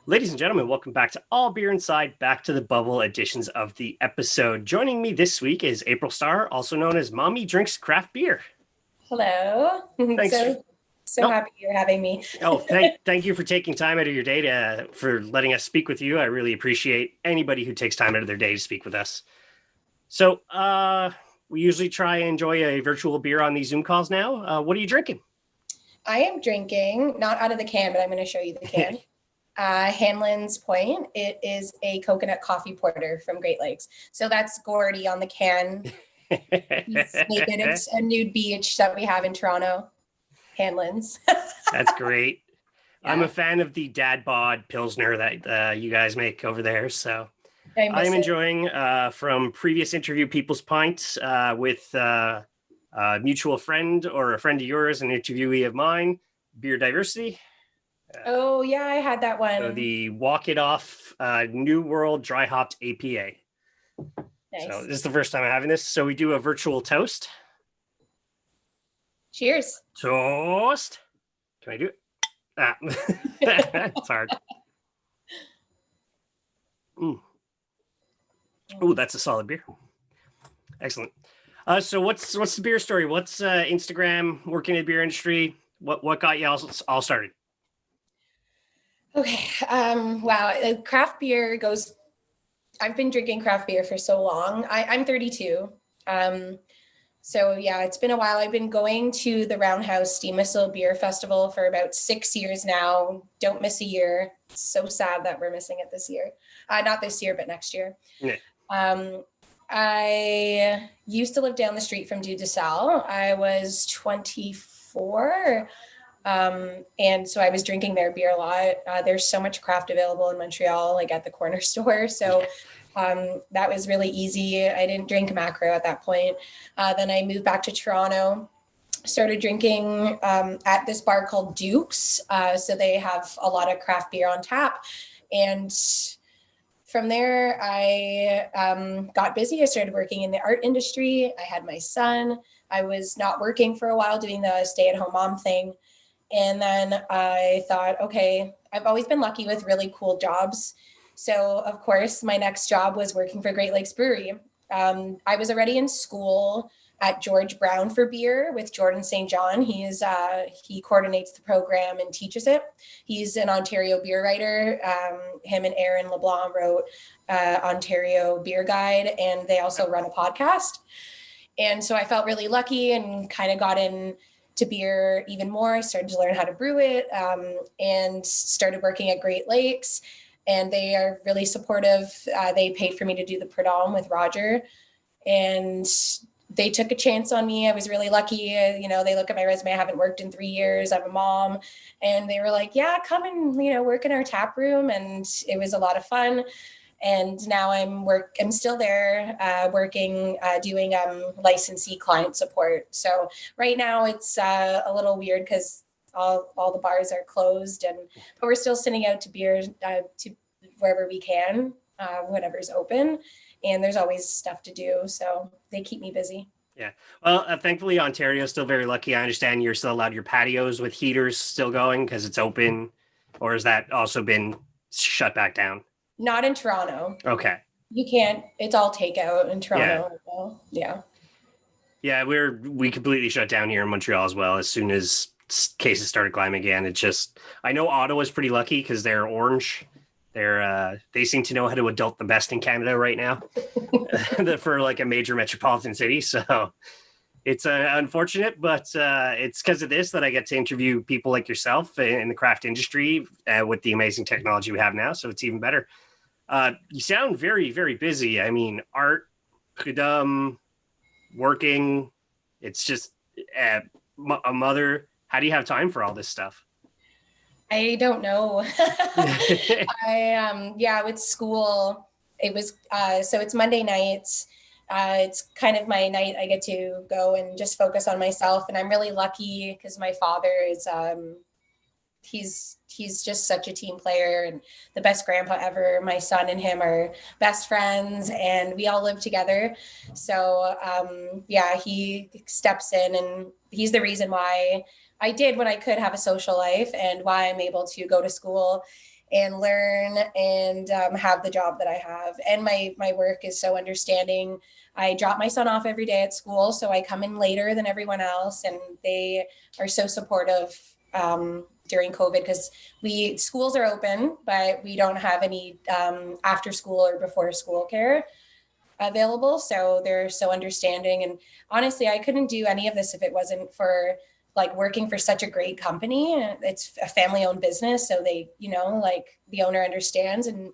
Ladies and gentlemen, welcome back to All Beer Inside, Back to the Bubble editions of the episode. Joining me this week is April Starr, also known as Mommy Drinks Craft Beer. Hello. Thanks. So happy you're having me. Thank you for taking time out of your day for letting us speak with you. I really appreciate anybody who takes time out of their day to speak with us. So we usually try and enjoy a virtual beer on these Zoom calls now. What are you drinking? I am drinking, not out of the can, but I'm going to show you the can. Hanlan's Point. It is a coconut coffee porter from Great Lakes. So that's Gordy on the can. He's naked. It's a nude beach that we have in Toronto. Hanlan's. That's great. Yeah. I'm a fan of the Dad Bod Pilsner that you guys make over there. So I'm enjoying from previous interview People's Pint with a mutual friend or a friend of yours, an interviewee of mine, Beer Diversity. Oh, yeah, I had that one. So the Walk It Off New World Dry Hopped APA. Nice. So this is the first time I'm having this. So we do a virtual toast. Cheers. Toast. Can I do it? It's hard. Oh, that's a solid beer. Excellent. So what's the beer story? What's Instagram, working in the beer industry? What got you all started? Okay. Wow. Craft beer goes. I've been drinking craft beer for so long. I'm 32. So yeah, it's been a while. I've been going to the Roundhouse Steam Whistle Beer Festival for about 6 years now. Don't miss a year. It's so sad that we're missing it this year. Not this year, but next year. Yeah. I used to live down the street from Dieu de Salle. I was 24. And so I was drinking their beer a lot. There's so much craft available in Montreal, like at the corner store. So that was really easy. I didn't drink macro at that point. Then I moved back to Toronto, started drinking at this bar called Duke's. So they have a lot of craft beer on tap. And from there, I got busy. I started working in the art industry. I had my son. I was not working for a while, doing the stay-at-home mom thing. And then I thought, okay, I've always been lucky with really cool jobs. So of course, my next job was working for Great Lakes Brewery. I was already in school at George Brown for beer with Jordan St. John. He coordinates the program and teaches it. He's an Ontario beer writer. Him and Aaron LeBlanc wrote Ontario Beer Guide, and they also run a podcast. And so I felt really lucky and kind of got in to beer even more. I started to learn how to brew it and started working at Great Lakes, and they are really supportive. They paid for me to do the Predom with Roger, and they took a chance on me. I was really lucky. They look at my resume. I haven't worked in 3 years. I'm a mom, and they were like, yeah, come and, work in our tap room. And it was a lot of fun. And now I'm still there working, doing licensee client support. So right now it's a little weird because all the bars are closed, but we're still sending out to beer to wherever we can, whatever's open. And there's always stuff to do. So they keep me busy. Yeah. Well, thankfully, Ontario is still very lucky. I understand you're still allowed your patios with heaters still going because it's open. Or has that also been shut back down? Not in Toronto. Okay. You can't. It's all takeout in Toronto. Yeah. Yeah, we completely shut down here in Montreal as well. As soon as cases started climbing again, I know Ottawa's pretty lucky because they're orange. They seem to know how to adult the best in Canada right now for like a major metropolitan city. So it's unfortunate, but it's because of this that I get to interview people like yourself in the craft industry with the amazing technology we have now. So it's even better. You sound very, very busy. I mean, art, Predom, working. It's just a mother. How do you have time for all this stuff? I don't know. With school, it was, so it's Monday nights. It's kind of my night. I get to go and just focus on myself. And I'm really lucky because my father is, he's just such a team player and the best grandpa ever. My son and him are best friends and we all live together. So, he steps in and he's the reason why I did when I could have a social life and why I'm able to go to school and learn and have the job that I have. And my work is so understanding. I drop my son off every day at school, so I come in later than everyone else, and they are so supportive during COVID, because schools are open, but we don't have any after school or before school care available. So they're so understanding. And honestly, I couldn't do any of this if it wasn't for like working for such a great company. It's a family owned business. So they, like the owner understands. And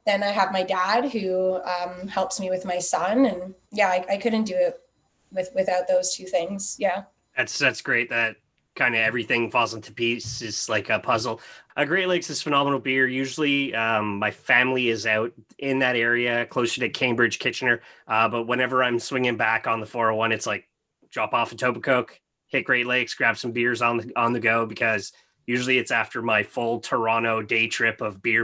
then I have my dad who helps me with my son. And yeah, I couldn't do it without those two things. Yeah. That's great. That kind of everything falls into pieces like a puzzle. Great Lakes is phenomenal beer. Usually, my family is out in that area, closer to Cambridge, Kitchener. But whenever I'm swinging back on the 401, it's like drop off a Tobacoke, hit Great Lakes, grab some beers on the go, because usually it's after my full Toronto day trip of beer.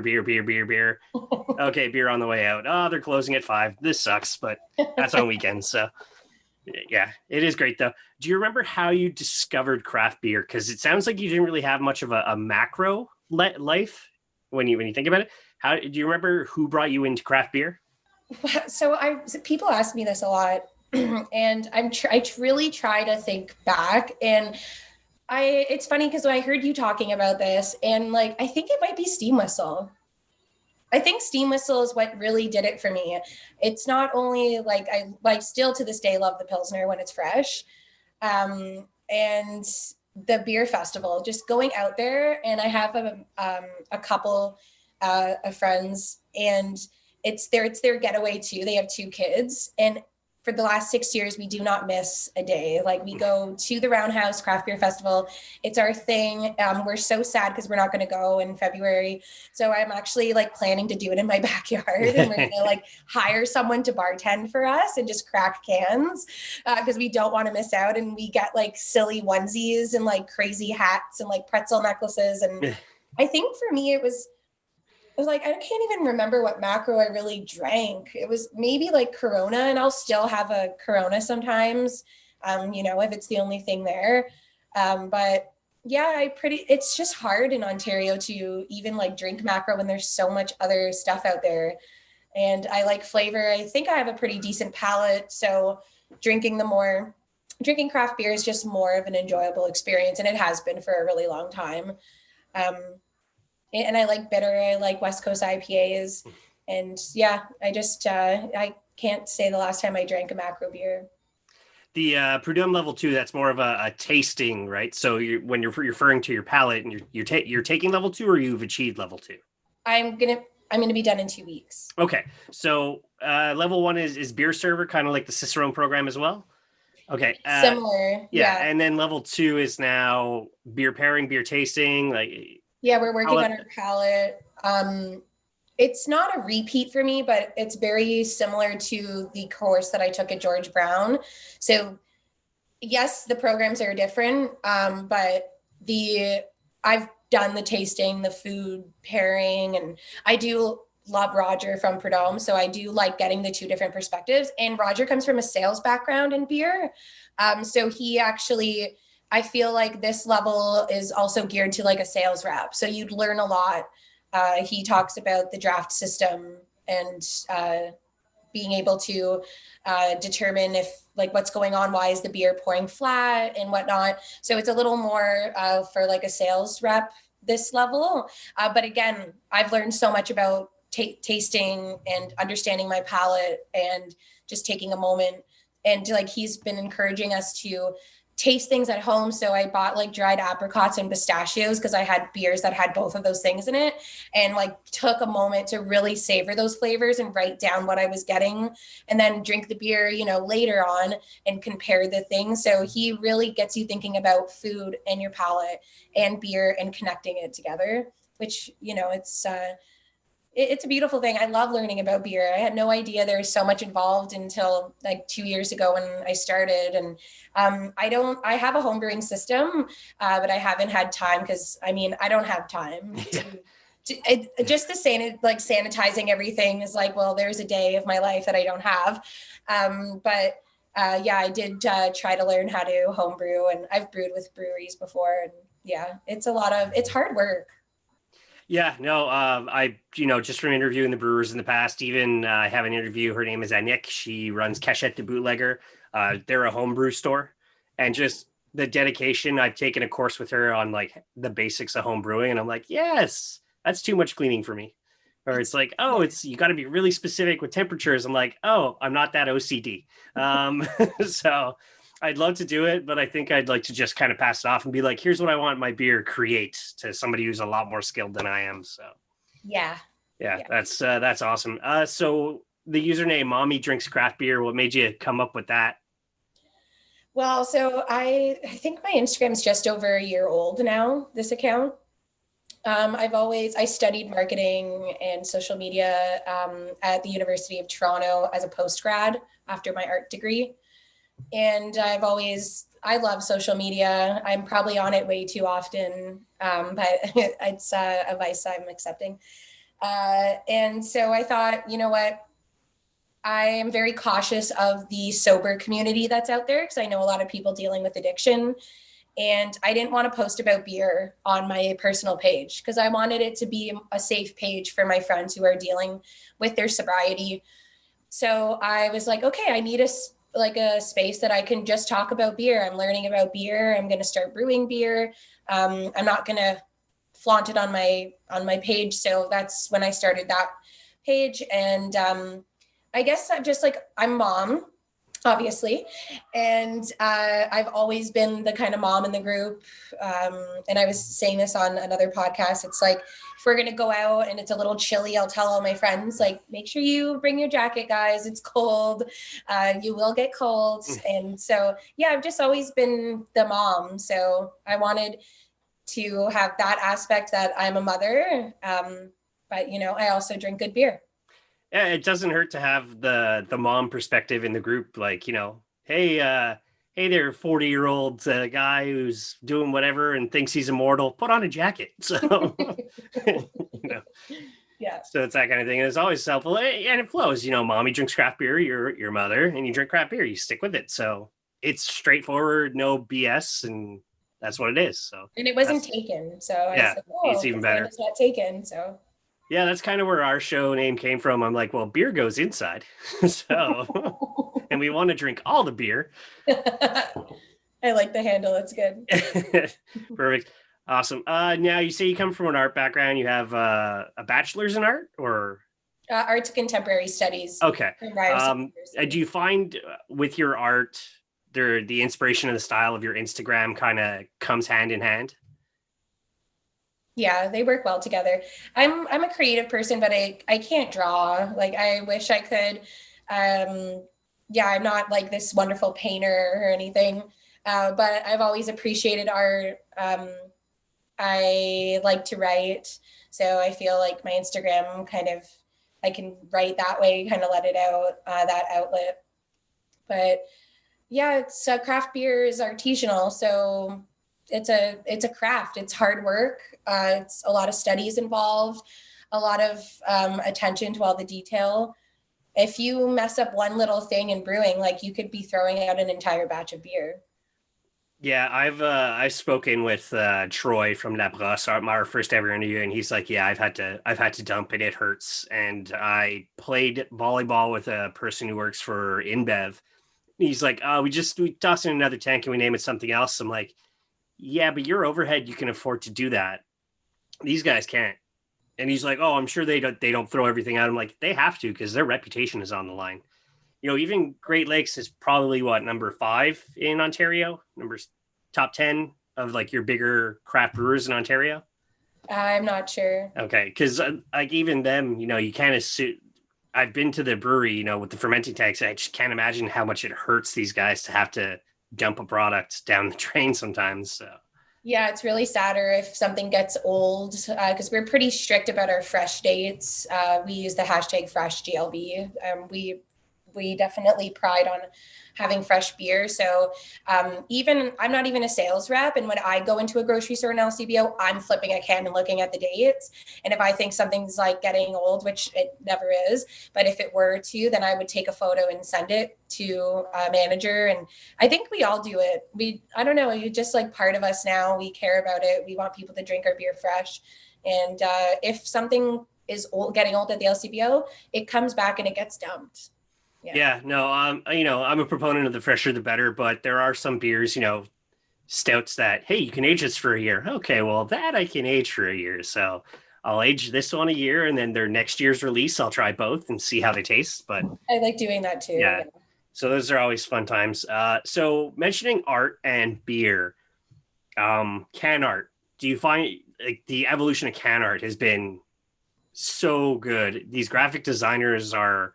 Okay, beer on the way out. Oh, they're closing at 5. This sucks, but that's on weekends. So yeah, it is great though. Do you remember how you discovered craft beer? Because it sounds like you didn't really have much of a macro life when you think about it. How do you remember who brought you into craft beer? So people ask me this a lot, and I really try to think back, and it's funny because I heard you talking about this, and like I think it might be Steam Whistle. I think Steam Whistle is what really did it for me. It's not only like I still to this day love the Pilsner when it's fresh, and the beer festival, just going out there. And I have a couple of friends, and it's their getaway too. They have 2 kids, and for the last 6 years, we do not miss a day. Like we go to the Roundhouse Craft Beer Festival. It's our thing. We're so sad because we're not going to go in February. So I'm actually like planning to do it in my backyard, and we're going to like hire someone to bartend for us and just crack cans because we don't want to miss out. And we get like silly onesies and like crazy hats and like pretzel necklaces. And I think for me, it was like, I can't even remember what macro I really drank. It was maybe like Corona, and I'll still have a Corona sometimes, if it's the only thing there. But yeah, it's just hard in Ontario to even like drink macro when there's so much other stuff out there. And I like flavor. I think I have a pretty decent palate. So drinking craft beer is just more of an enjoyable experience. And it has been for a really long time. And I like bitter. I like West Coast IPAs. And yeah, I just, I can't say the last time I drank a macro beer. The Predom Level 2, that's more of a tasting, right? So when you're referring to your palate, and you're taking level 2, or you've achieved level 2? I'm gonna be done in 2 weeks. Okay, so level 1 is beer server, kind of like the Cicerone program as well. Okay, similar. Yeah, and then level 2 is now beer pairing, beer tasting, like. Yeah, we're working on our palate. It's not a repeat for me, but it's very similar to the course that I took at George Brown. So yes, the programs are different, but I've done the tasting, the food pairing, and I do love Roger from Predom. So I do like getting the 2 different perspectives. And Roger comes from a sales background in beer. So he actually, I feel like this level is also geared to like a sales rep. So you'd learn a lot. He talks about the draft system and being able to determine if like what's going on, why is the beer pouring flat and whatnot. So it's a little more for like a sales rep this level. But again, I've learned so much about tasting and understanding my palate and just taking a moment. And like he's been encouraging us to taste things at home. So I bought like dried apricots and pistachios because I had beers that had both of those things in it, and like took a moment to really savor those flavors and write down what I was getting, and then drink the beer, later on and compare the things. So he really gets you thinking about food and your palate and beer and connecting it together, which, it's a beautiful thing. I love learning about beer. I had no idea there was so much involved until like 2 years ago when I started. And I have a home brewing system, but I haven't had time because I don't have time just the sanitizing everything is like, well, there's a day of my life that I don't have. Yeah, I did try to learn how to home brew, and I've brewed with breweries before. And yeah, it's hard work. Yeah, no, just from interviewing the brewers in the past, even I have an interview. Her name is Anik. She runs Cachette de Bootlegger. They're a homebrew store, and just the dedication. I've taken a course with her on like the basics of home brewing, and I'm like, yes, that's too much cleaning for me. Or it's like, oh, Yeah. it's you got to be really specific with temperatures. I'm like, oh, I'm not that OCD. So I'd love to do it, but I think I'd like to just kind of pass it off and be like, here's what I want my beer create to somebody who's a lot more skilled than I am. So Yeah. yeah, Yeah. that's awesome. So the username Mommy Drinks Craft Beer, what made you come up with that? Well, so I think my Instagram's just over a year old now, this account. I studied marketing and social media at the University of Toronto as a postgrad after my art degree. And I love social media. I'm probably on it way too often, but it's a vice I'm accepting. And so I thought, you know what? I am very cautious of the sober community that's out there because I know a lot of people dealing with addiction. And I didn't want to post about beer on my personal page because I wanted it to be a safe page for my friends who are dealing with their sobriety. So I was like, okay, I need a space that I can just talk about beer. I'm learning about beer. I'm going to start brewing beer. I'm not going to flaunt it on my page. So that's when I started that page. And I guess I'm mom, obviously. And I've always been the kind of mom in the group. And I was saying this on another podcast. It's like, if we're going to go out and it's a little chilly, I'll tell all my friends, like, make sure you bring your jacket, guys. It's cold. You will get cold. And so, yeah, I've just always been the mom. So I wanted to have that aspect that I'm a mother. But, I also drink good beer. Yeah, it doesn't hurt to have the mom perspective in the group. Like, hey there, 40-year-old guy who's doing whatever and thinks he's immortal. Put on a jacket. So, you know, Yeah. so it's that kind of thing, and it's always helpful, and it flows. Mommy drinks craft beer. You're your mother, and you drink craft beer. You stick with it. So it's straightforward, no BS, and that's what it is. So, And it wasn't taken. So I yeah, said, it's oh, even this better. one is not taken. So Yeah, that's kind of where our show name came from. I'm like, well, beer goes inside. So, and we want to drink all the beer. I like the handle. It's good. Perfect. Awesome. Now you say you come from an art background. You have a bachelor's in art, or Arts contemporary studies. okay. From Do you find with your art, the inspiration and the style of your Instagram kind of comes hand in hand? Yeah, they work well together. I'm a creative person, but I can't draw. Like I wish I could. Yeah, I'm not like this wonderful painter or anything. But I've always appreciated art. I like to write, so I feel like my Instagram I can write that way, kind of let it out, that outlet. But yeah, it's craft beer is artisanal, so it's a craft. It's hard work. It's a lot of studies involved, a lot of attention to all the detail. If you mess up one little thing in brewing, like you could be throwing out an entire batch of beer. Yeah, I've spoken with Troy from La Brosse, our first ever interview, and he's like, yeah, I've had to dump it. It hurts. And I played volleyball with a person who works for InBev. He's like, oh, we toss in another tank and we name it something else. I'm like, yeah, but your overhead, you can afford to do that. These guys can't. And he's like, oh, I'm sure they don't throw everything out. I'm like, they have to because their reputation is on the line. Even Great Lakes is probably what, number 5 in Ontario, numbers top 10 of like your bigger craft brewers in Ontario. I'm not sure. Okay, because like even them, you kind of I've been to the brewery, with the fermenting tanks. I just can't imagine how much it hurts these guys to have to dump a product down the drain sometimes. So Yeah, it's really sadder if something gets old because we're pretty strict about our fresh dates. We use the hashtag fresh GLB. we definitely pride on having fresh beer. So even I'm not even a sales rep. And when I go into a grocery store in LCBO, I'm flipping a can and looking at the dates. And if I think something's like getting old, which it never is, but if it were to, then I would take a photo and send it to a manager. And I think we all do it. I don't know, you just like part of us now, we care about it. We want people to drink our beer fresh. And if something is getting old at the LCBO, it comes back and it gets dumped. Yeah, no, I'm a proponent of the fresher the better, but there are some beers, stouts that, hey, you can age this for a year. Okay, well, that I can age for a year. So I'll age this one a year, and then their next year's release, I'll try both and see how they taste. But I like doing that too. yeah. So those are always fun times. So mentioning art and beer, can art, do you find like the evolution of can art has been so good? These graphic designers are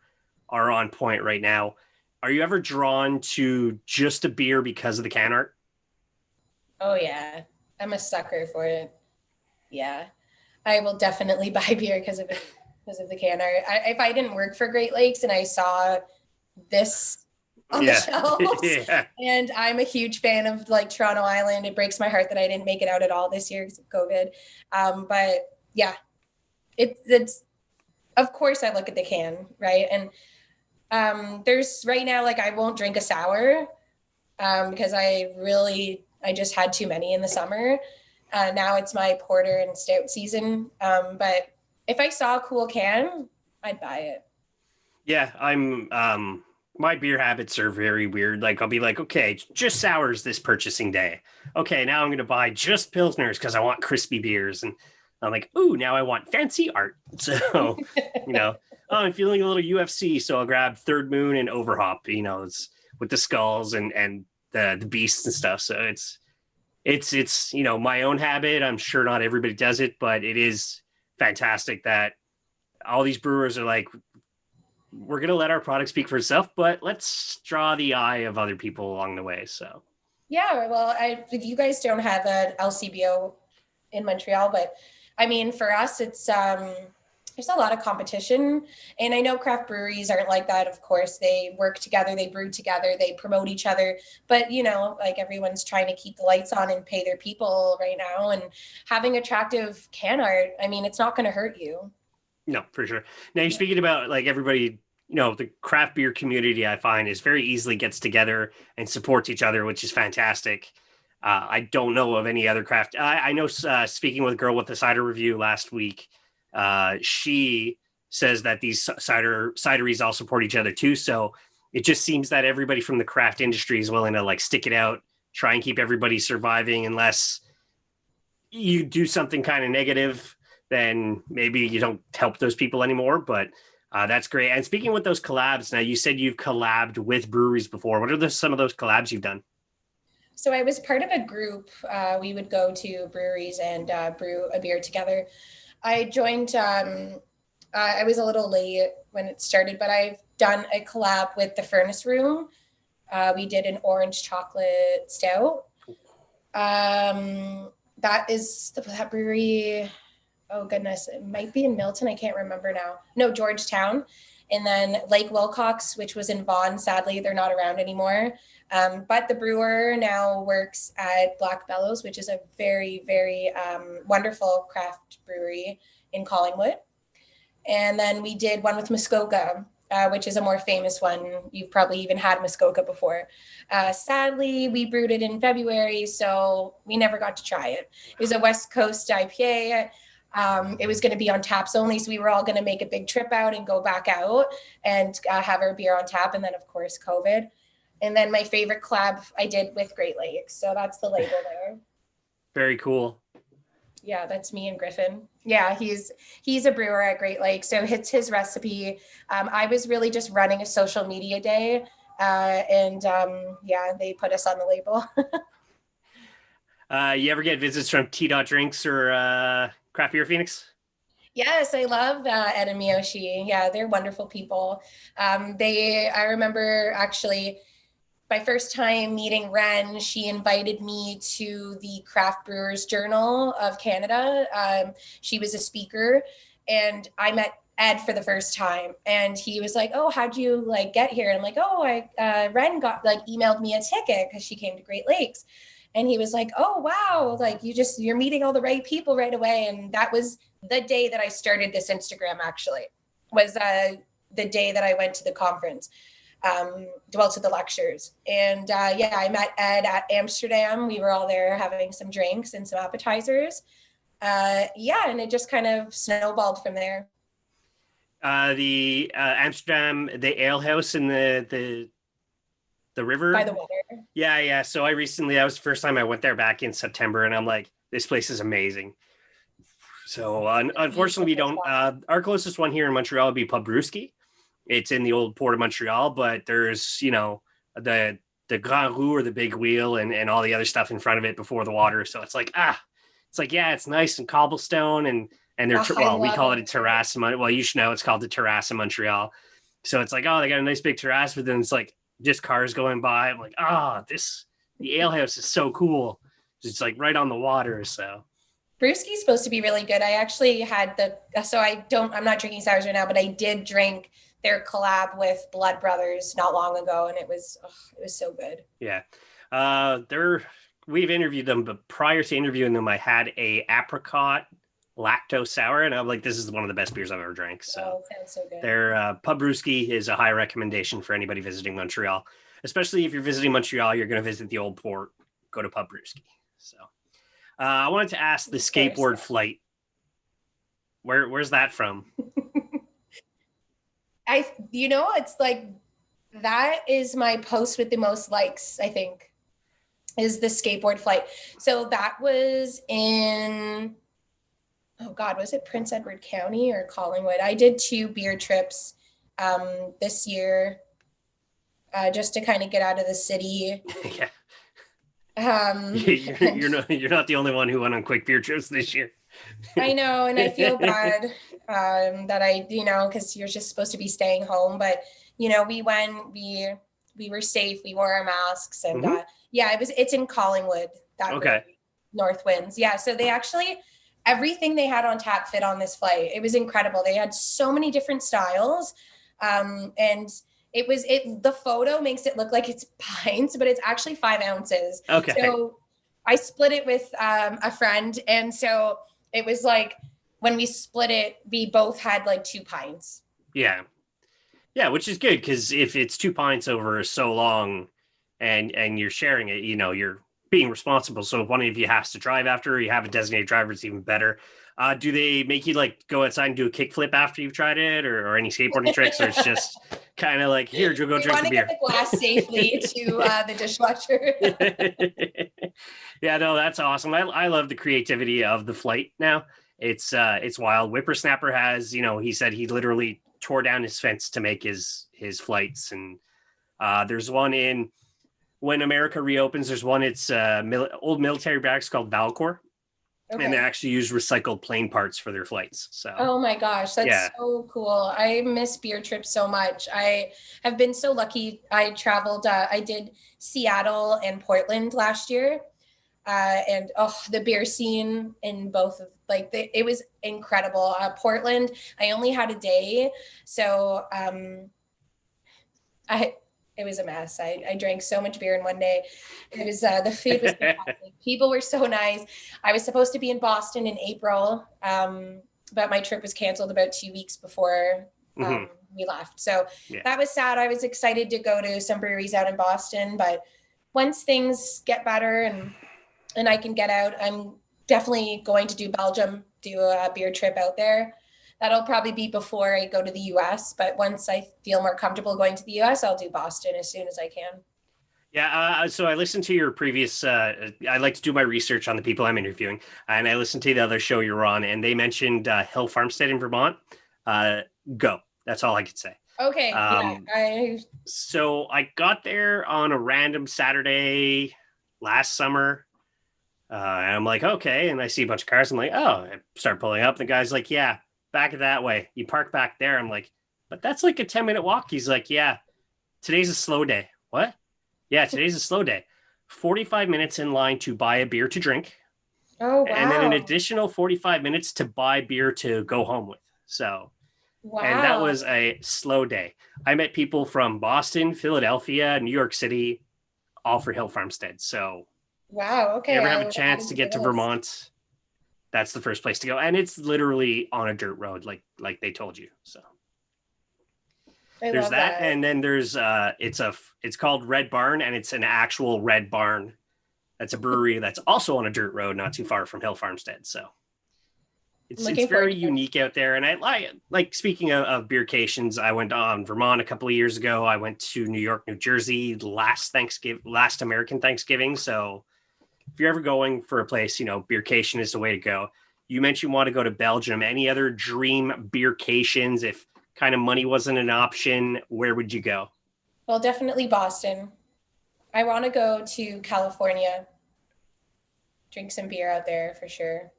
on point right now. Are you ever drawn to just a beer because of the can art? Oh yeah, I'm a sucker for it. Yeah, I will definitely buy beer because of the can art. If I didn't work for Great Lakes and I saw this on the shelves, yeah. and I'm a huge fan of like Toronto Island. It breaks my heart that I didn't make it out at all this year because of COVID. But yeah, it's of course I look at the can, right? And there's right now, like I won't drink a sour because I just had too many in the summer. Now it's my porter and stout season. But if I saw a cool can, I'd buy it. Yeah, my beer habits are very weird. Like I'll be like, okay, just sours this purchasing day. Okay, now I'm gonna buy just pilsners because I want crispy beers. And I'm like, ooh, now I want fancy art. So, oh, I'm feeling a little UFC, so I'll grab Third Moon and Overhop, it's with the skulls and the beasts and stuff. So it's my own habit. I'm sure not everybody does it, but it is fantastic that all these brewers are like, we're going to let our product speak for itself, but let's draw the eye of other people along the way. So yeah, well, if you guys don't have an LCBO in Montreal, but I mean, for us, it's there's a lot of competition, and I know craft breweries aren't like that. Of course, they work together, they brew together, they promote each other, but like everyone's trying to keep the lights on and pay their people right now, and having attractive can art, I mean, it's not going to hurt you. No, for sure. Now you're speaking about like everybody, the craft beer community, I find is very easily gets together and supports each other, which is fantastic. I don't know of any other craft. I know speaking with a girl with the cider review last week, she says that these cideries all support each other too. So it just seems that everybody from the craft industry is willing to like stick it out, try and keep everybody surviving, unless you do something kind of negative, then maybe you don't help those people anymore. But that's great. And speaking with those collabs, now you said you've collabed with breweries before. What are some of those collabs you've done? So I was part of a group. We would go to breweries and brew a beer together. I joined, I was a little late when it started, but I've done a collab with the Furnace Room. We did an orange chocolate stout. That is that brewery. Oh goodness, it might be in Milton. I can't remember now. No, Georgetown. And then Lake Wilcox, which was in Vaughan. Sadly, they're not around anymore. But the brewer now works at Black Bellows, which is a very, very wonderful craft brewery in Collingwood. And then we did one with Muskoka, which is a more famous one. You've probably even had Muskoka before. Sadly, we brewed it in February, so we never got to try it. It was a West Coast IPA. It was going to be on taps only, so we were all going to make a big trip out and go back out and have our beer on tap. And then, of course, COVID. And then my favorite collab I did with Great Lakes. So that's the label there. Very cool. Yeah, that's me and Griffin. Yeah, he's a brewer at Great Lakes. So it's his recipe. I was really just running a social media day. Yeah, they put us on the label. You ever get visits from T Dot Drinks or Craft Beer Phoenix? Yes, I love Ed and Miyoshi. Yeah, they're wonderful people. I remember actually my first time meeting Ren, she invited me to the Craft Brewers Journal of Canada. She was a speaker, and I met Ed for the first time, and he was like, "Oh, how'd you like get here?" And I'm like, "Oh, I Ren got like emailed me a ticket because she came to Great Lakes." And he was like, "Oh, wow, like you're meeting all the right people right away." And that was the day that I started this Instagram, actually, was the day that I went to the conference, to the lectures. And yeah, I met Ed at Amsterdam. We were all there having some drinks and some appetizers. Yeah, and it just kind of snowballed from there. The Amsterdam, the ale house in the river By the water. Yeah. So that was the first time I went there back in September, and I'm like, this place is amazing. So unfortunately, we don't. Our closest one here in Montreal would be Pubrski. It's in the old port of Montreal, but there's the Grand Roue or the big wheel and all the other stuff in front of it before the water. So it's like yeah, it's nice and cobblestone and they're we call it a terrace. Well, you should know it's called the Terrace in Montreal. So it's like, oh, they got a nice big terrace, but then it's like just cars going by. I'm like, the ale house is so cool. It's like right on the water. So Brewski's supposed to be really good. I actually had I'm not drinking sours right now, but I did drink their collab with Blood Brothers not long ago, and it was so good. Yeah. We've interviewed them, but prior to interviewing them, I had a apricot lactose sour, and I'm like, this is one of the best beers I've ever drank. So sounds so good. Their Pubrski is a high recommendation for anybody visiting Montreal, especially if you're visiting Montreal, you're going to visit the old port, go to Pubrski. So I wanted to ask the skateboard flight. Where's that from? It's like, that is my post with the most likes, I think, is the skateboard flight. So that was in, oh God, was it Prince Edward County or Collingwood? I did 2 beer trips this year just to kind of get out of the city. Yeah. You're not the only one who went on quick beer trips this year. I know, and I feel bad that because you're just supposed to be staying home, but we went, we were safe, we wore our masks, and it's in Collingwood. North Winds. Yeah, so they actually, everything they had on tap fit on this flight. It was incredible. They had so many different styles, and the photo makes it look like it's pints, but it's actually 5 ounces. Okay. So I split it with a friend, and so it was like when we split it, we both had like 2 pints. Yeah, which is good, because if it's 2 pints over so long, and you're sharing it, you're being responsible. So if one of you has to drive after, or you have a designated driver, it's even better. Do they make you like go outside and do a kickflip after you've tried it, or any skateboarding tricks, or it's just kind of like, here, go drink the beer? Get the glass safely to the dishwasher. Yeah, no, that's awesome. I love the creativity of the flight now. It's wild. Whippersnapper has, he said he literally tore down his fence to make his flights, and there's one when America reopens. There's one. It's old military barracks called Valcourt. Okay. And they actually use recycled plane parts for their flights. So, oh my gosh, that's so cool. I miss beer trips so much. I have been so lucky. I traveled, I did Seattle and Portland last year. And the beer scene in both of it was incredible. Portland, I only had a day. So it was a mess. I drank so much beer in one day. It was the food was fantastic. People were so nice. I was supposed to be in Boston in April, but my trip was canceled about 2 weeks before we left. So that was sad. I was excited to go to some breweries out in Boston, but once things get better and I can get out, I'm definitely going to do Belgium, do a beer trip out there. That'll probably be before I go to the US, but once I feel more comfortable going to the US, I'll do Boston as soon as I can. Yeah, so I listened to your previous, I like to do my research on the people I'm interviewing, and I listened to the other show you were on, and they mentioned Hill Farmstead in Vermont. Go. That's all I could say. Okay, So I got there on a random Saturday last summer, and I'm like, okay, and I see a bunch of cars. I'm like, oh, I start pulling up. The guy's like, yeah, back that way. You park back there. I'm like, but that's like a 10-minute walk. He's like, yeah, today's a slow day. What? Yeah, today's a slow day. 45 minutes in line to buy a beer to drink. Oh, wow. And then an additional 45 minutes to buy beer to go home with. So And that Wow. was a slow day. I met people from Boston, Philadelphia, New York City, all for Hill Farmstead. So Wow. if you Okay. ever I have a will add chance it to to get to the list. Vermont, that's the first place to go. And it's literally on a dirt road, like they told you. So I there's love that. that. And then there's it's called Red Barn, and it's an actual red barn. That's a brewery that's also on a dirt road not too far from Hill Farmstead. So I'm it's looking forward very to it. unique out there. And I like speaking of beercations, I went on Vermont a couple of years ago. I went to New York, New Jersey last American Thanksgiving. So if you're ever going for a place, beercation is the way to go. You mentioned you want to go to Belgium. Any other dream beercations? If kind of money wasn't an option, where would you go? Well, definitely Boston. I want to go to California, drink some beer out there for sure.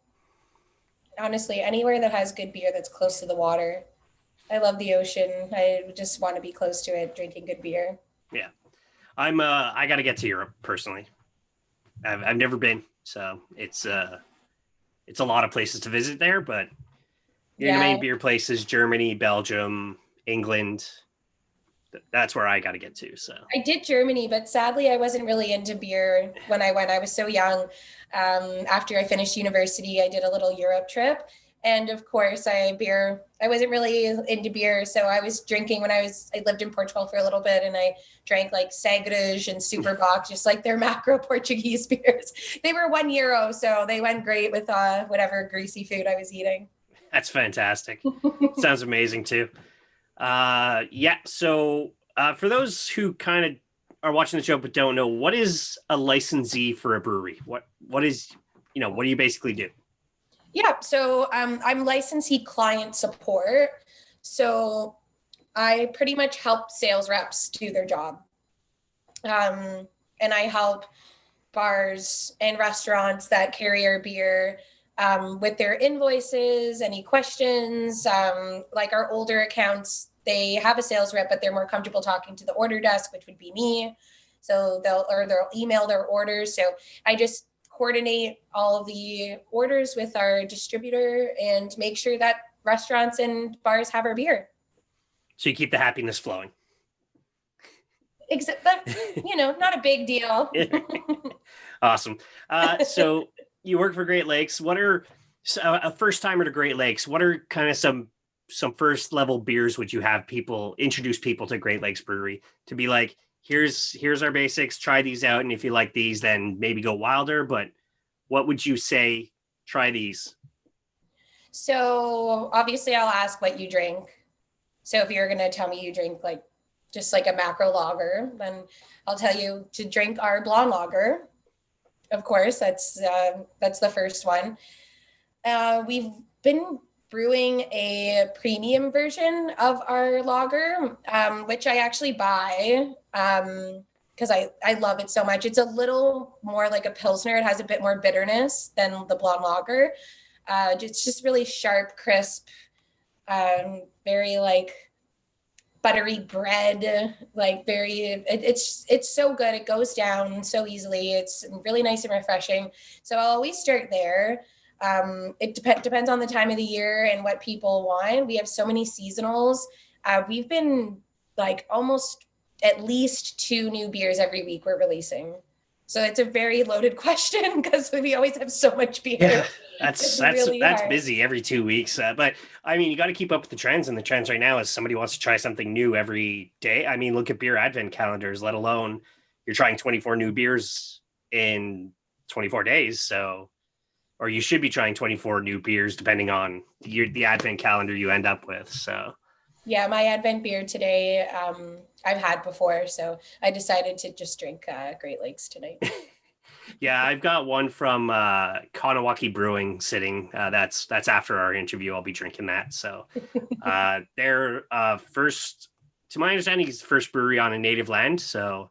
Honestly, anywhere that has good beer that's close to the water. I love the ocean. I just want to be close to it, drinking good beer. Yeah, I got to get to Europe personally. I've never been, so it's a lot of places to visit there, but your Yeah, main beer places: Germany, Belgium, England. That's where I got to get to. So I did Germany, but sadly, I wasn't really into beer when I went. I was so young. After I finished university, I did a little Europe trip. And of course, I wasn't really into beer. So I was drinking I lived in Portugal for a little bit and I drank like Sagres and Superbock, just like their macro Portuguese beers. They were €1, so they went great with whatever greasy food I was eating. that's fantastic. Sounds amazing too. Yeah. So for those who kind of are watching the show but don't know, what is a licensee for a brewery? What is what do you basically do? Yeah, so I'm licensee client support. So I pretty much help sales reps do their job. And I help bars and restaurants that carry our beer with their invoices, any questions. Like our older accounts, they have a sales rep, but they're more comfortable talking to the order desk, which would be me. So they'll email their orders. So I just coordinate all of the orders with our distributor and make sure that restaurants and bars have our beer. So you keep the happiness flowing. Except that, not a big deal. Awesome. So you work for Great Lakes. What are a first timer to Great Lakes? What are kind of some first level beers would you have people introduce people to Great Lakes Brewery to be like, here's our basics, try these out, and if you like these, then maybe go wilder. But what would you say? Try these. So obviously I'll ask what you drink. So if you're going to tell me you drink like just like a macro lager, then I'll tell you to drink our blonde lager. Of course, that's the first one. We've been brewing a premium version of our lager, which I actually buy because I love it so much. It's a little more like a Pilsner. It has a bit more bitterness than the blonde lager. It's just really sharp, crisp, very like buttery bread, like it's so good. It goes down so easily. It's really nice and refreshing. So I'll always start there. It depends on the time of the year and what people want. We have so many seasonals. We've been like almost at least 2 new beers every week we're releasing. So it's a very loaded question because we always have so much Yeah, beer. that's It's that's really that's hard. busy every 2 weeks. But I mean, you got to keep up with the trends, and the trends right now is somebody wants to try something new every day. I mean, look at beer advent calendars. Let alone you're trying 24 new beers in 24 days. So, or you should be trying 24 new beers depending on the advent calendar you end up with. So, Yeah, my Advent beer today, I've had before, so I decided to just drink Great Lakes tonight. yeah, I've got one from Konowaki Brewing sitting. That's after our interview. I'll be drinking that. So they're first, to my understanding, is the first brewery on a native land. So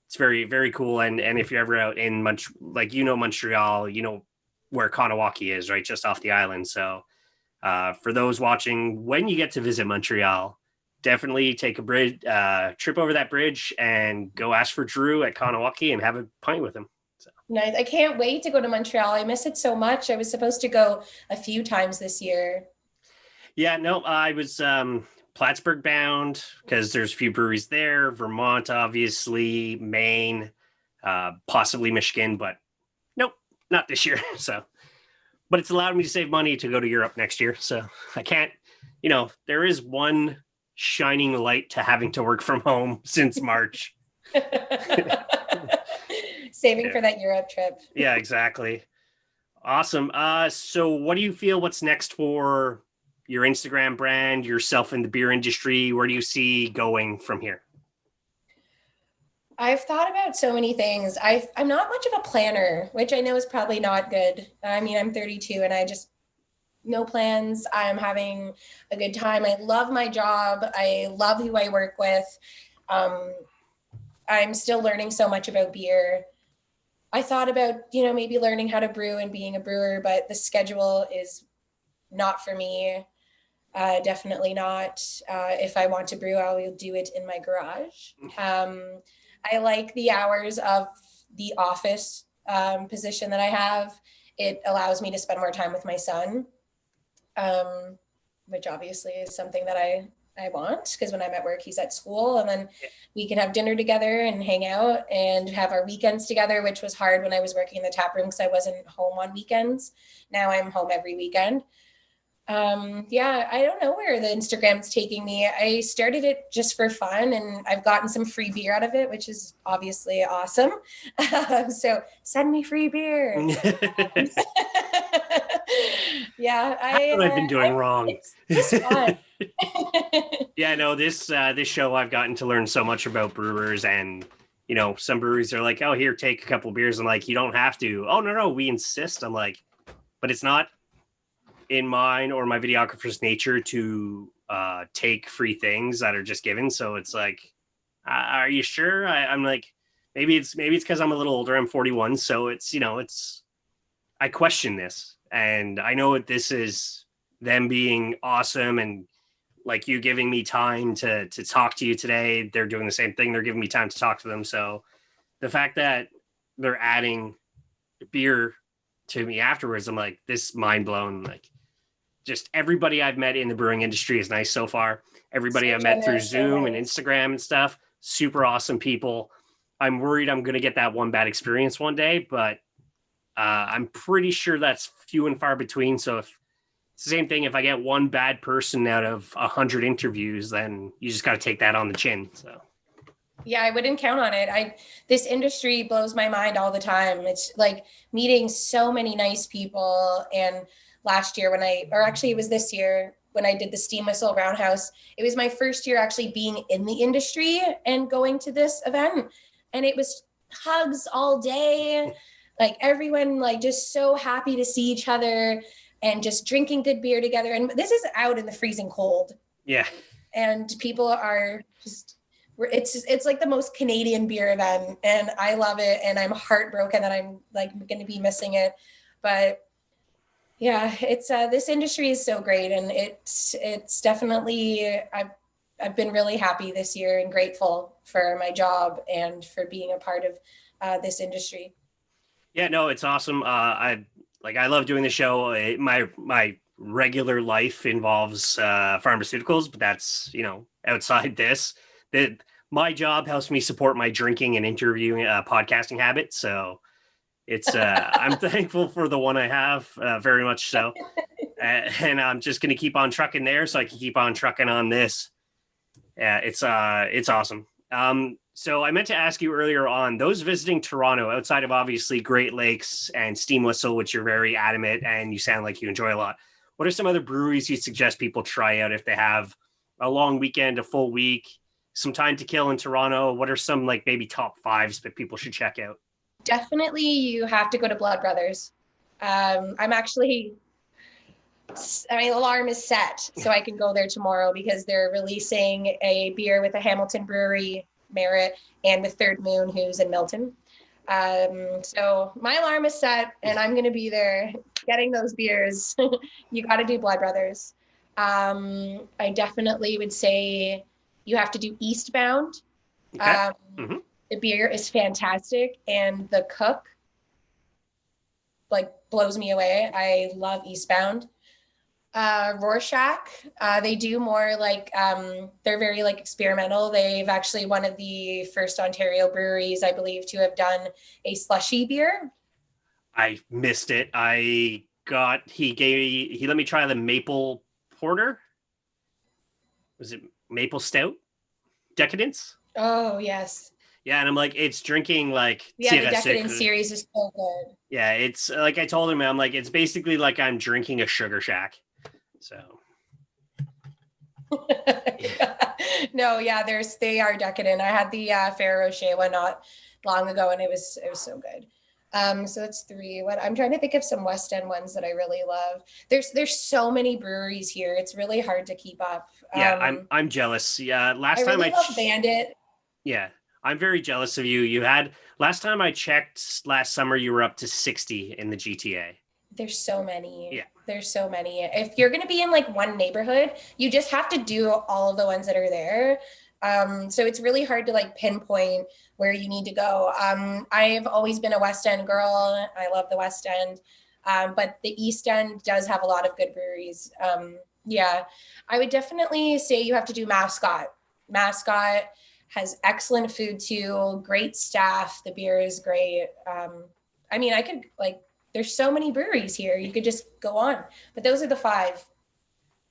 it's very very cool. And if you're ever out in Montreal, you know where Konowaki is, right, just off the island. So for those watching, when you get to visit Montreal, definitely take a trip over that bridge and go ask for Drew at Konowaki and have a pint with him. So. Nice. I can't wait to go to Montreal. I miss it so much. I was supposed to go a few times this year. Yeah, no, I was Plattsburgh bound because there's a few breweries there. Vermont, obviously, Maine, possibly Michigan, but nope, not this year. So, but it's allowed me to save money to go to Europe next year. So I can't, there is one shining light to having to work from home since March. Saving Yeah. for that Europe trip. Yeah, exactly. Awesome. So what do you feel what's next for your Instagram brand, yourself in the beer industry? Where do you see going from here? I've thought about so many things. I'm not much of a planner, which I know is probably not good. I mean, I'm 32 and I just no plans. I'm having a good time. I love my job. I love who I work with. Um, I'm still learning so much about beer. I thought about, maybe learning how to brew and being a brewer, but the schedule is not for me. Definitely not. If I want to brew, I will do it in my garage. I like the hours of the office position that I have. It allows me to spend more time with my son, which obviously is something that I want, because when I'm at work, he's at school, and then we can have dinner together and hang out and have our weekends together, which was hard when I was working in the tap room because I wasn't home on weekends. Now I'm home every weekend. Yeah, I don't know where the Instagram's taking me. I started it just for fun and I've gotten some free beer out of it, which is obviously awesome. So send me free beer. Yeah, That's what I've been doing wrong. It's fun. Yeah, no, this show I've gotten to learn so much about brewers, and some breweries are like, oh, here, take a couple beers. I'm like, you don't have to. Oh, no, we insist. I'm like, but it's not in mine or my videographer's nature to take free things that are just given. So it's like, are you sure? I'm like, maybe it's because I'm a little older. I'm 41, so it's I question this, and I know this is them being awesome, and like you giving me time to talk to you today. They're doing the same thing. They're giving me time to talk to them. So the fact that they're adding beer to me afterwards, I'm like, this mind blown. Like, just everybody I've met in the brewing industry is nice so far. Everybody So I've met through generous, so Zoom and nice. Instagram and stuff, super awesome people. I'm worried I'm going to get that one bad experience one day, but I'm pretty sure that's few and far between. So if it's the same thing, if I get one bad person out of 100 interviews, then you just got to take that on the chin. So yeah, I wouldn't count on it. This industry blows my mind all the time. It's like meeting so many nice people. And last year it was this year when I did the Steam Whistle Roundhouse, it was my first year actually being in the industry and going to this event. And it was hugs all day. Like everyone, like just so happy to see each other and just drinking good beer together. And this is out in the freezing cold. yeah. And people are just, it's like the most Canadian beer event, and I love it, and I'm heartbroken that I'm like going to be missing it. But yeah, it's this industry is so great, and it's definitely I've been really happy this year and grateful for my job and for being a part of this industry. Yeah, no, it's awesome. I love doing the show. My regular life involves pharmaceuticals, but that's outside this. That my job helps me support my drinking and interviewing podcasting habit. So it's I'm thankful for the one I have, very much so. And I'm just gonna keep on trucking there, so I can keep on trucking on this. Yeah, it's awesome. So I meant to ask you earlier on, those visiting Toronto, outside of obviously Great Lakes and Steam Whistle, which you're very adamant and you sound like you enjoy a lot, what are some other breweries you suggest people try out if they have a long weekend, a full week, some time to kill in Toronto? What are some like maybe top fives that people should check out? Definitely, you have to go to Blood Brothers. I'm actually, alarm is set, so I can go there tomorrow because they're releasing a beer with a Hamilton Brewery merit and with Third Moon, who's in Milton. So my alarm is set, and I'm going to be there getting those beers. You got to do Blood Brothers. I definitely would say you have to do Eastbound. Okay. Mm-hmm. The beer is fantastic, and the cook like blows me away. I love Eastbound. Rorschach. They do more like they're very like experimental. They've actually one of the first Ontario breweries, I believe, to have done a slushy beer. I missed it. He let me try the maple porter. Was it maple stout? Decadence? Oh yes. Yeah, and I'm like, it's drinking like Yeah, the tiramisu. Decadence series is so good. Yeah, it's like I told him, I'm like, it's basically like I'm drinking a sugar shack. So No, yeah, they are decadent. I had the Ferrero Rocher one not long ago, and it was so good. So it's three. What I'm trying to think of some West End ones that I really love. There's so many breweries here. It's really hard to keep up. yeah, I'm jealous. Yeah, I really love Bandit. yeah, I'm very jealous of you. You had last time I checked last summer, you were up to 60 in the GTA. There's so many. Yeah. There's so many. If you're going to be in like one neighborhood, you just have to do all of the ones that are there. So it's really hard to like pinpoint where you need to go. I've always been a West End girl. I love the West End. But the East End does have a lot of good breweries. Yeah, I would definitely say you have to do Mascot. Mascot has excellent food too, great staff. The beer is great. I mean, I could like, there's so many breweries here. You could just go on, but those are the five.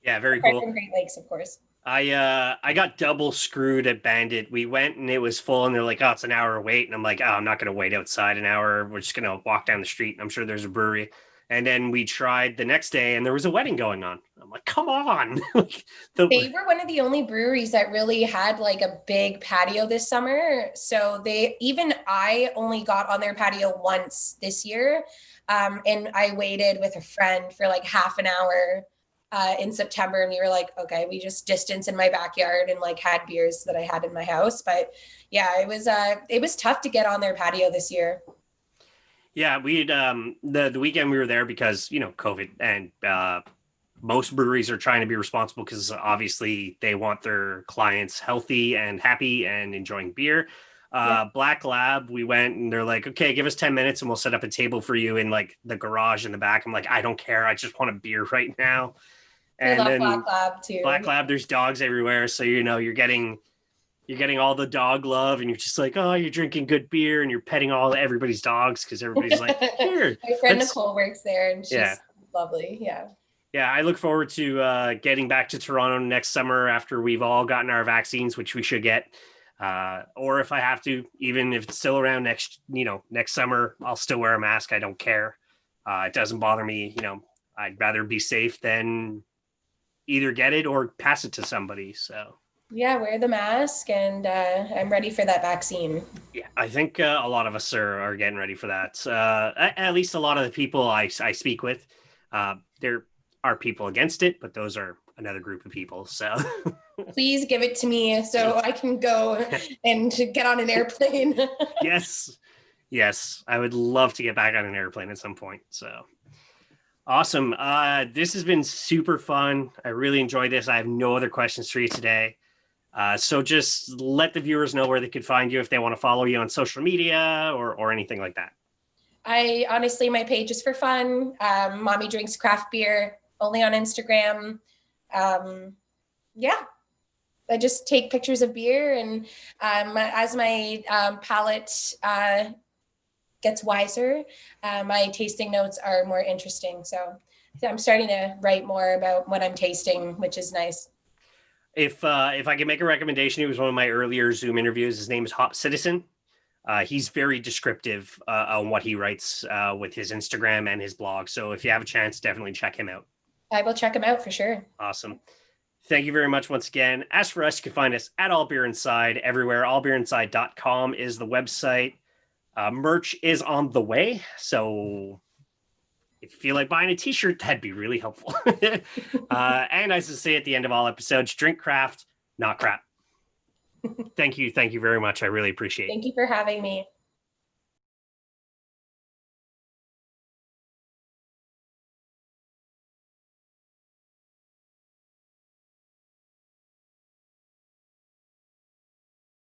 Yeah, very Apart cool. from Great Lakes, of course. I got double screwed at Bandit. We went and it was full, and they're like, "Oh, it's an hour wait," and I'm like, "Oh, I'm not going to wait outside an hour. We're just going to walk down the street. I'm sure there's a brewery." And then we tried the next day, and there was a wedding going on. I'm like, "Come on!" They were one of the only breweries that really had like a big patio this summer. So I only got on their patio once this year, and I waited with a friend for like half an hour in September, and we were like, okay, we just distanced in my backyard and like had beers that I had in my house. But yeah, it was tough to get on their patio this year. Yeah, we'd the weekend we were there because COVID, and most breweries are trying to be responsible because obviously they want their clients healthy and happy and enjoying beer. Black Lab, we went and they're like, okay, give us 10 minutes and we'll set up a table for you in like the garage in the back. I'm like, I don't care. I just want a beer right now. And I love then Black Lab too. Black Lab, there's dogs everywhere. So, you're getting all the dog love, and you're just like, oh, you're drinking good beer and you're petting everybody's dogs because everybody's like, here. My friend Nicole works there and she's lovely. Yeah. Yeah, I look forward to getting back to Toronto next summer after we've all gotten our vaccines, which we should get. Or if I have to, even if it's still around next summer, I'll still wear a mask. I don't care. It doesn't bother me. I'd rather be safe than either get it or pass it to somebody. So yeah, wear the mask, and I'm ready for that vaccine. Yeah, I think a lot of us are getting ready for that. At least a lot of the people I speak with, there are people against it, but those are another group of people. So please give it to me so I can go and get on an airplane. Yes, I would love to get back on an airplane at some point. So awesome. This has been super fun. I really enjoyed this. I have no other questions for you today. So just let the viewers know where they could find you if they want to follow you on social media or anything like that. I honestly, my page is for fun. Mommy Drinks Craft Beer, only on Instagram. Yeah, I just take pictures of beer, and as my palate gets wiser, my tasting notes are more interesting. So I'm starting to write more about what I'm tasting, which is nice. If I can make a recommendation, it was one of my earlier Zoom interviews. His name is Hot Citizen. He's very descriptive on what he writes with his Instagram and his blog. So if you have a chance, definitely check him out. I will check him out for sure. Awesome. Thank you very much once again. As for us, you can find us at All Beer Inside everywhere. allbeerinside.com is the website. Merch is on the way. So if you feel like buying a t-shirt, that'd be really helpful. And as I say at the end of all episodes, drink craft, not crap. Thank you. Thank you very much. I really appreciate it. Thank you for having me.